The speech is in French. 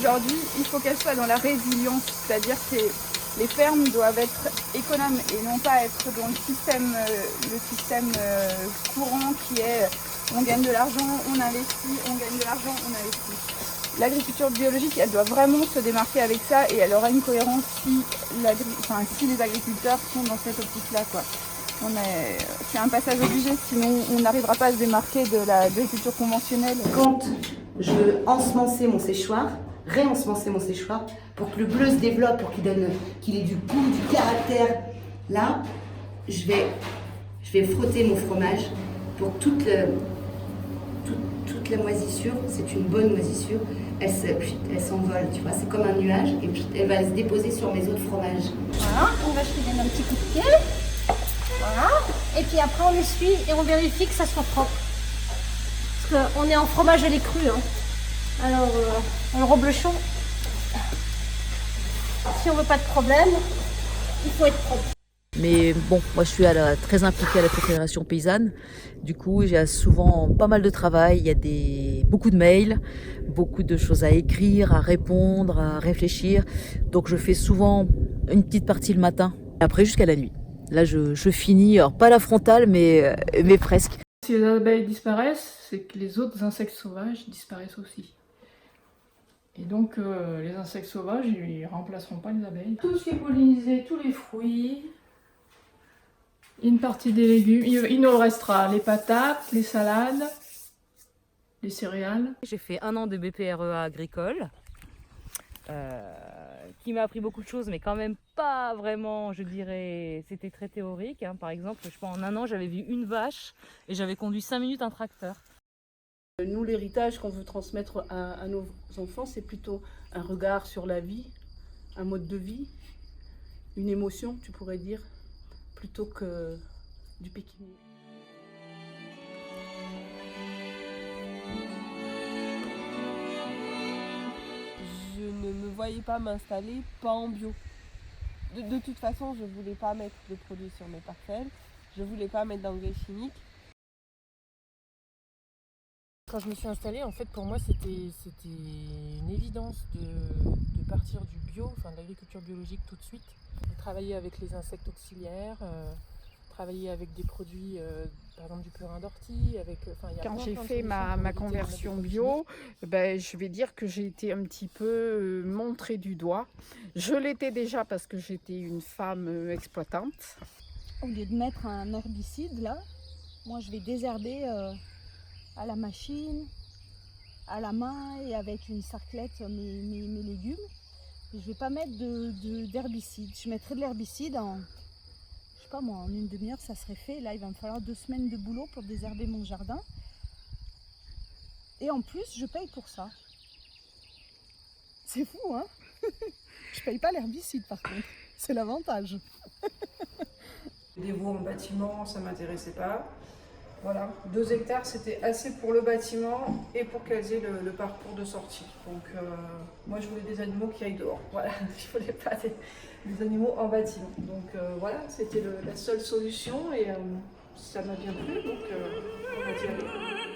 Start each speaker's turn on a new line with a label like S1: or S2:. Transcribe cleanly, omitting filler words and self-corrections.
S1: aujourd'hui, il faut qu'elle soit dans la résilience, c'est-à-dire que les fermes doivent être économes et non pas être dans le système courant qui est on gagne de l'argent, on investit, on gagne de l'argent, on investit. L'agriculture biologique, elle doit vraiment se démarquer avec ça et elle aura une cohérence si les agriculteurs sont dans cette optique-là, quoi. C'est un passage obligé, sinon on n'arrivera pas à se démarquer de l'agriculture conventionnelle.
S2: Quand je veux ensemencer mon séchoir, réensemencer mon séchoir, pour que le bleu se développe, pour qu'il ait du goût, du caractère, là, je vais frotter mon fromage pour toute la moisissure. C'est une bonne moisissure. Elle s'envole, tu vois, c'est comme un nuage, et puis elle va se déposer sur mes autres fromages.
S3: Voilà, on va jeter un petit coup de pied. Voilà, et puis après on essuie et on vérifie que ça soit propre. Parce qu'on est en fromage à lait cru, hein. Alors, on robe le chaud. Si on veut pas de problème, il faut être propre.
S4: Mais bon, moi je suis très impliquée à la Confédération paysanne. Du coup, j'ai souvent pas mal de travail. Il y a beaucoup de mails, beaucoup de choses à écrire, à répondre, à réfléchir. Donc je fais souvent une petite partie le matin, après jusqu'à la nuit. Là, je finis, alors pas la frontale, mais presque.
S5: Si les abeilles disparaissent, c'est que les autres insectes sauvages disparaissent aussi. Et donc, les insectes sauvages, ils remplaceront pas les abeilles. Tout ce qui est pollinisé, tous les fruits, une partie des légumes, il nous restera les patates, les salades, les céréales.
S4: J'ai fait 1 an de BPREA agricole, qui m'a appris beaucoup de choses, mais quand même pas vraiment, je dirais, c'était très théorique. Hein. Par exemple, je pense en 1 an, j'avais vu une vache et j'avais conduit 5 minutes un tracteur.
S6: Nous, l'héritage qu'on veut transmettre à nos enfants, c'est plutôt un regard sur la vie, un mode de vie, une émotion, tu pourrais dire, plutôt que du pékinier.
S7: Je ne me voyais pas m'installer pas en bio. De toute façon, je voulais pas mettre de produits sur mes parcelles, je voulais pas mettre d'engrais chimiques.
S8: Quand je me suis installée, en fait, pour moi, c'était une évidence de partir du bio, enfin de l'agriculture biologique tout de suite. Travailler avec les insectes auxiliaires, travailler avec des produits, par exemple du purin d'ortie.
S9: Quand j'ai fait ma conversion bio, je vais dire que j'ai été un petit peu montrée du doigt. Je l'étais déjà parce que j'étais une femme exploitante.
S3: Au lieu de mettre un herbicide, là, moi je vais désherber à la machine, à la main et avec une sarclette mes légumes. Et je ne vais pas mettre d'herbicide. Je mettrai de l'herbicide en, je sais pas moi, en 1 demi-heure ça serait fait. Là il va me falloir 2 semaines de boulot pour désherber mon jardin. Et en plus je paye pour ça. C'est fou, hein. Je paye pas l'herbicide par contre, c'est l'avantage.
S5: Les veaux en bâtiment, ça m'intéressait pas. Voilà, 2 hectares c'était assez pour le bâtiment et pour qu'elles aient le parcours de sortie. Donc moi je voulais des animaux qui aillent dehors, voilà, je voulais pas des animaux en bâtiment. Donc voilà, c'était la seule solution et ça m'a bien plu, donc on a dit allez.